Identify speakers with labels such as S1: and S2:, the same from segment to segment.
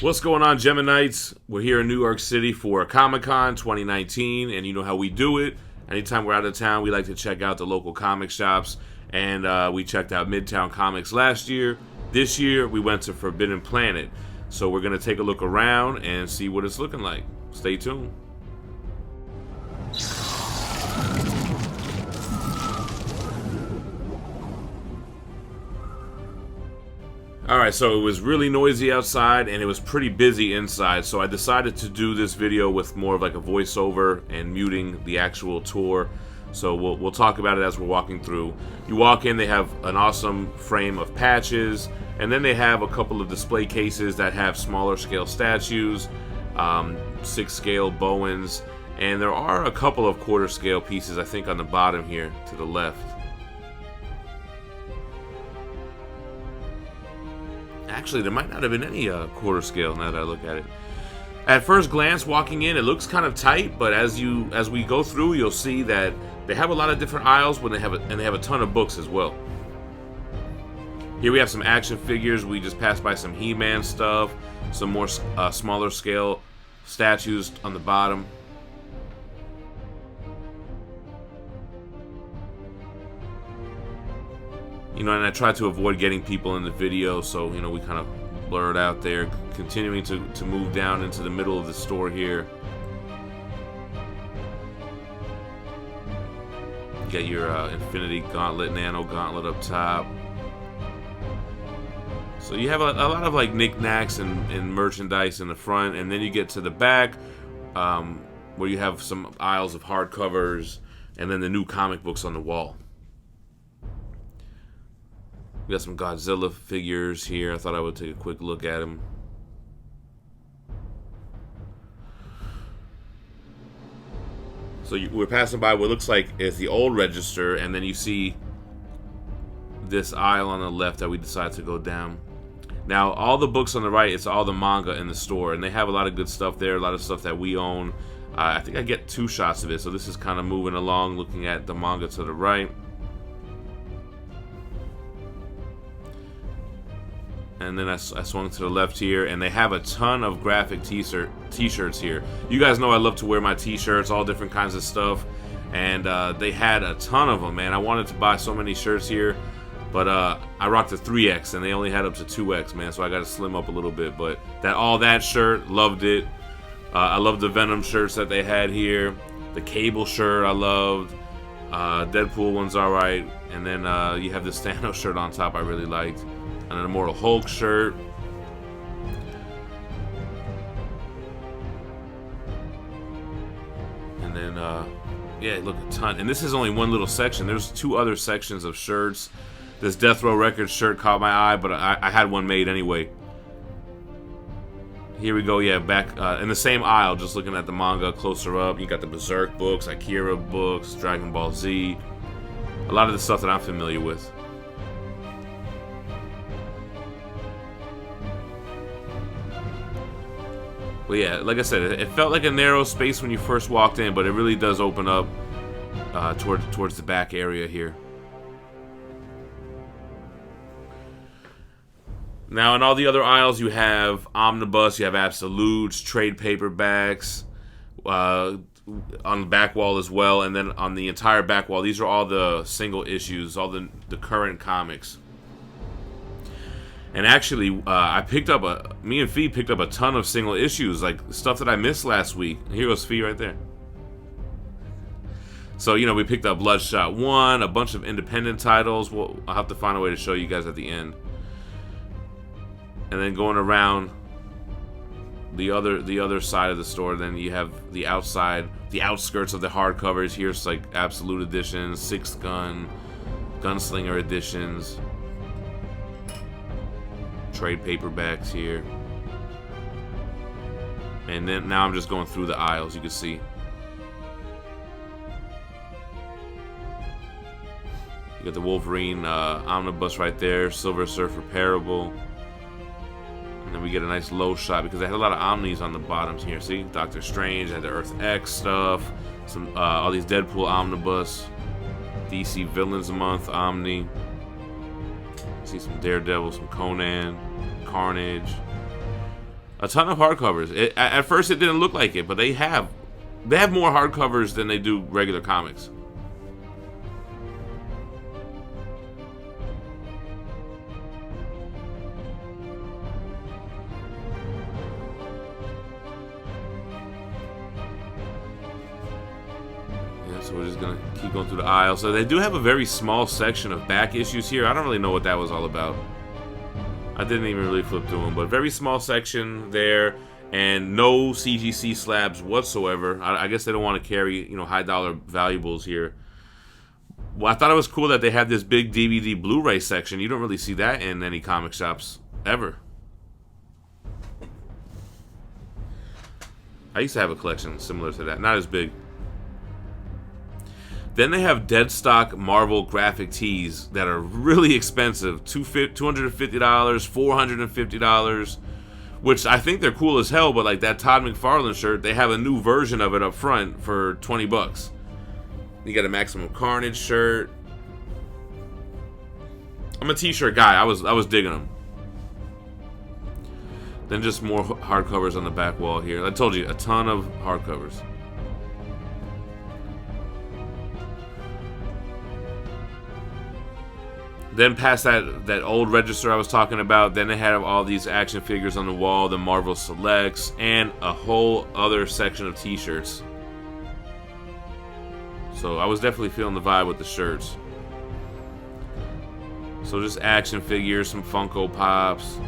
S1: What's going on, Geminites? We're here in New York City for Comic-Con 2019, and you know how we do it. Anytime we're out of town, we like to check out the local comic shops, and we checked out Midtown Comics last year. This year, we went to Forbidden Planet, so we're going to take a look around and see what it's looking like. Stay tuned. Alright, so it was really noisy outside and it was pretty busy inside, so I decided to do this video with more of like a voiceover and muting the actual tour. So we'll talk about it as we're walking through. You walk in, they have an awesome frame of patches, and then they have a couple of display cases that have smaller scale statues, 6 scale Bowens, and there are a couple of quarter scale pieces, I think, on the bottom here to the left. Actually, there might not have been any quarter scale now that I look at it. At first glance, walking in, it looks kind of tight, but as we go through, you'll see that they have a lot of different aisles, but they have a ton of books as well. Here we have some action figures. We just passed by some He-Man stuff, some more smaller scale statues on the bottom. You know, and I tried to avoid getting people in the video, so, you know, we kind of blurred out there. Continuing to move down into the middle of the store here. You got your Infinity Gauntlet, Nano Gauntlet up top. So you have a lot of like knickknacks and merchandise in the front, and then you get to the back, where you have some aisles of hardcovers, and then the new comic books on the wall. We got some Godzilla figures here. I thought I would take a quick look at them. So we're passing by what looks like is the old register, and then you see this aisle on the left that we decided to go down. Now, all the books on the right, it's all the manga in the store, and they have a lot of good stuff there, a lot of stuff that we own. I think I get 2 shots of it, so this is kind of moving along, looking at the manga to the right. And then I swung to the left here, and they have a ton of graphic t-shirts here. You guys know I love to wear my t-shirts, all different kinds of stuff, and they had a ton of them, man. I wanted to buy so many shirts here, but I rocked a 3X, and they only had up to 2X, man, so I got to slim up a little bit. But all that shirt, loved it. I love the Venom shirts that they had here. The Cable shirt, I loved. Deadpool one's all right, and then you have this Thanos shirt on top I really liked. And an Immortal Hulk shirt. And then, yeah, look, a ton. And this is only one little section. There's 2 other sections of shirts. This Death Row Records shirt caught my eye, but I had one made anyway. Here we go, yeah, back in the same aisle, just looking at the manga closer up. You got the Berserk books, Akira books, Dragon Ball Z. A lot of the stuff that I'm familiar with. Well, yeah, like I said, it felt like a narrow space when you first walked in, but it really does open up towards the back area here. Now, in all the other aisles, you have Omnibus, you have Absolutes, trade paperbacks, on the back wall as well, and then on the entire back wall, these are all the single issues, all the current comics. And actually, me and Fee picked up a ton of single issues, like stuff that I missed last week. Here goes Fee right there. So, you know, we picked up Bloodshot 1, a bunch of independent titles. I'll have to find a way to show you guys at the end. And then going around the other side of the store, then you have the outside, the outskirts of the hardcovers. Here's like Absolute editions, 6th Gun, Gunslinger editions. Trade paperbacks here, and then now I'm just going through the aisles. You can see you got the Wolverine omnibus right there, Silver Surfer Parable, and then we get a nice low shot because they had a lot of omnis on the bottoms here. See, Doctor Strange had the Earth X stuff, some all these Deadpool omnibus, DC Villains Month omni. See some Daredevil, some Conan, Carnage. A ton of hardcovers. At first, it didn't look like it, but they have more hardcovers than they do regular comics. So we're just gonna keep going through the aisle. So they do have a very small section of back issues here. I don't really know what that was all about. I didn't even really flip through them, but very small section there, and no CGC slabs whatsoever. I guess they don't want to carry, you know, high dollar valuables here. Well, I thought it was cool that they had this big DVD Blu-ray section. You don't really see that in any comic shops ever. I used to have a collection similar to that, not as big. Then they have dead stock Marvel graphic tees that are really expensive. $250, $450, which I think they're cool as hell, but like that Todd McFarlane shirt, they have a new version of it up front for 20 bucks. You got a Maximum Carnage shirt. I'm a t-shirt guy. I was digging them. Then just more hardcovers on the back wall here. I told you, a ton of hardcovers. Then past that old register I was talking about, then they had all these action figures on the wall, the Marvel Selects, and a whole other section of t-shirts. So I was definitely feeling the vibe with the shirts. So just action figures, some Funko Pops.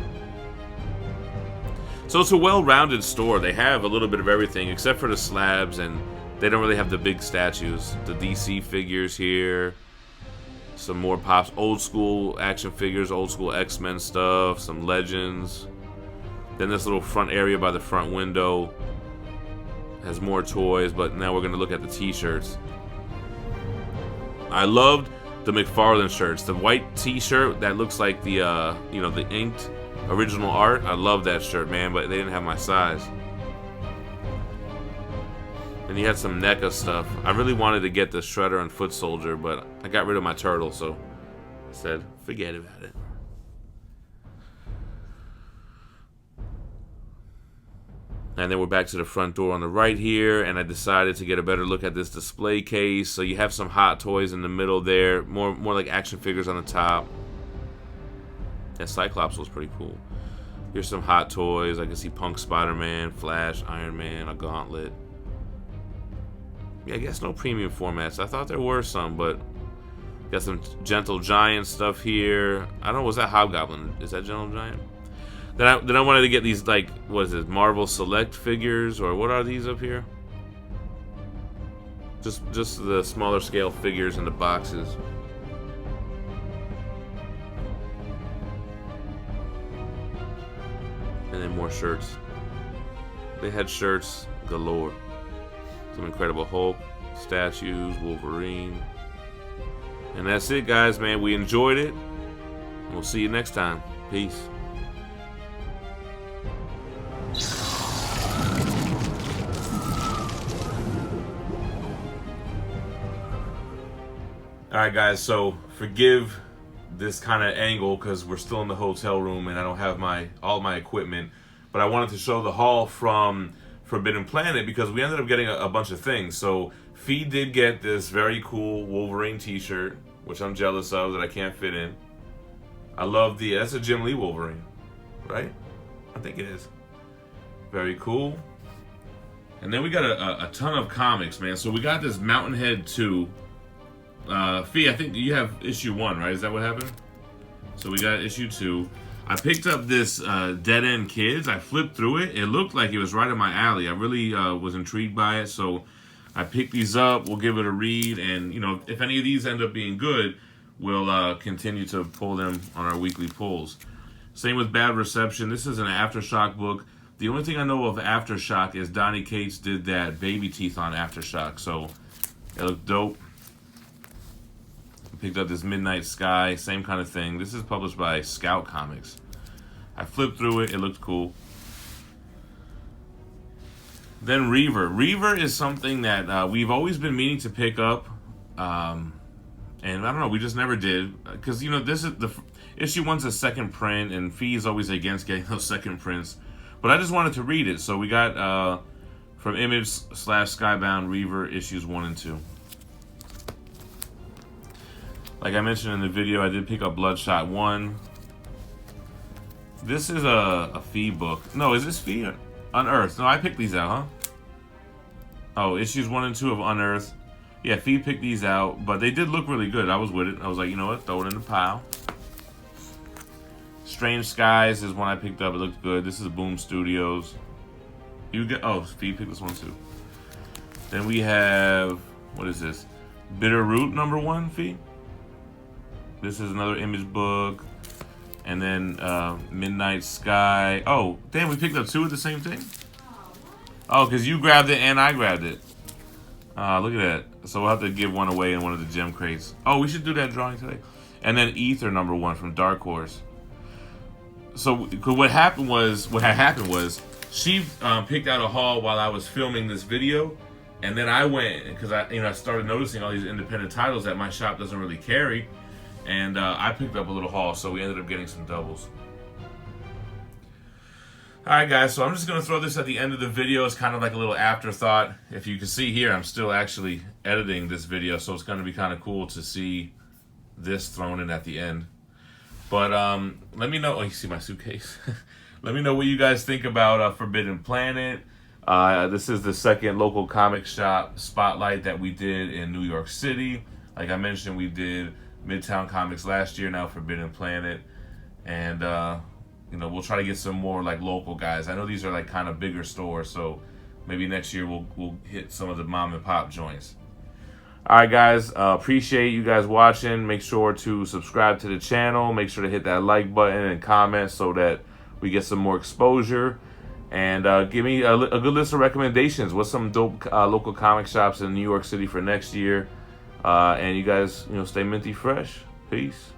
S1: So it's a well-rounded store. They have a little bit of everything except for the slabs, and they don't really have the big statues. The DC figures here. Some more Pops, old school action figures, old school X-Men stuff, some Legends. Then this little front area by the front window has more toys, but now we're going to look at the t-shirts. I loved the McFarlane shirts. The white t-shirt that looks like the, you know, the inked original art. I love that shirt, man, but they didn't have my size. And he had some NECA stuff. I really wanted to get the Shredder and Foot Soldier, but I got rid of my turtle, so I said, forget about it. And then we're back to the front door on the right here, and I decided to get a better look at this display case. So you have some Hot Toys in the middle there, more like action figures on the top. That Cyclops was pretty cool. Here's some Hot Toys. I can see Punk Spider-Man, Flash, Iron Man, a Gauntlet. Yeah, I guess no premium formats. I thought there were some, but got some Gentle Giant stuff here. I don't know, was that Hobgoblin? Is that Gentle Giant? Then I wanted to get these, like, what is it, Marvel Select figures, or what are these up here? Just the smaller scale figures in the boxes. And then more shirts. They had shirts galore. Some Incredible Hulk, statues, Wolverine. And that's it, guys, man. We enjoyed it. We'll see you next time. Peace. Alright, guys, so forgive this kind of angle because we're still in the hotel room and I don't have all my equipment. But I wanted to show the haul from Forbidden Planet because we ended up getting a bunch of things. So Fee did get this very cool Wolverine t-shirt, which I'm jealous of that I can't fit in. I love that's a Jim Lee Wolverine, right? I think it is. Very cool. And then we got a ton of comics, man. So we got this Mountainhead 2. Fee, I think you have issue 1, right? Is that what happened? So we got issue 2. I picked up this Dead End Kids. I flipped through it. It looked like it was right in my alley. I really was intrigued by it, so I picked these up. We'll give it a read, and you know, if any of these end up being good, we'll continue to pull them on our weekly pulls. Same with Bad Reception. This is an Aftershock book. The only thing I know of Aftershock is Donny Cates did that Baby Teeth on Aftershock, so it looked dope. Picked up this Midnight Sky, same kind of thing. This is published by Scout Comics. I flipped through it, it looked cool. Then Reaver. Reaver is something that we've always been meaning to pick up. And I don't know, we just never did. Because, you know, this is issue 1's a second print, and Fee's always against getting those second prints. But I just wanted to read it. So we got from Image/Skybound Reaver issues 1 and 2. Like I mentioned in the video, I did pick up Bloodshot 1. This is a Fee book. No, is this Fee? Unearthed. No, I picked these out, huh? Oh, issues 1 and 2 of Unearthed. Yeah, Fee picked these out, but they did look really good. I was with it. I was like, you know what? Throw it in the pile. Strange Skies is one I picked up. It looked good. This is Boom Studios. You get Fee picked this one too. Then we have, what is this? Bitter Root #1, Fee. This is another Image book. And then Midnight Sky. Oh, damn, we picked up 2 of the same thing? Oh, because you grabbed it and I grabbed it. Look at that. So we'll have to give one away in one of the gem crates. Oh, we should do that drawing today. And then Ether #1 from Dark Horse. So what had happened was she picked out a haul while I was filming this video. And then I went, because I started noticing all these independent titles that my shop doesn't really carry. And I picked up a little haul, so we ended up getting some doubles. Alright guys, so I'm just going to throw this at the end of the video. It's kind of like a little afterthought. If you can see here, I'm still actually editing this video, so it's going to be kind of cool to see this thrown in at the end. But let me know. Oh, you see my suitcase? Let me know what you guys think about Forbidden Planet. This is the second local comic shop spotlight that we did in New York City. Like I mentioned, we did Midtown Comics last year, now Forbidden Planet, and we'll try to get some more like local guys. I know these are like kind of bigger stores, so maybe next year we'll hit some of the mom and pop joints. All right, guys, appreciate you guys watching. Make sure to subscribe to the channel. Make sure to hit that like button and comment so that we get some more exposure. And give me a good list of recommendations. What's some dope local comic shops in New York City for next year? And you guys, stay minty fresh. Peace.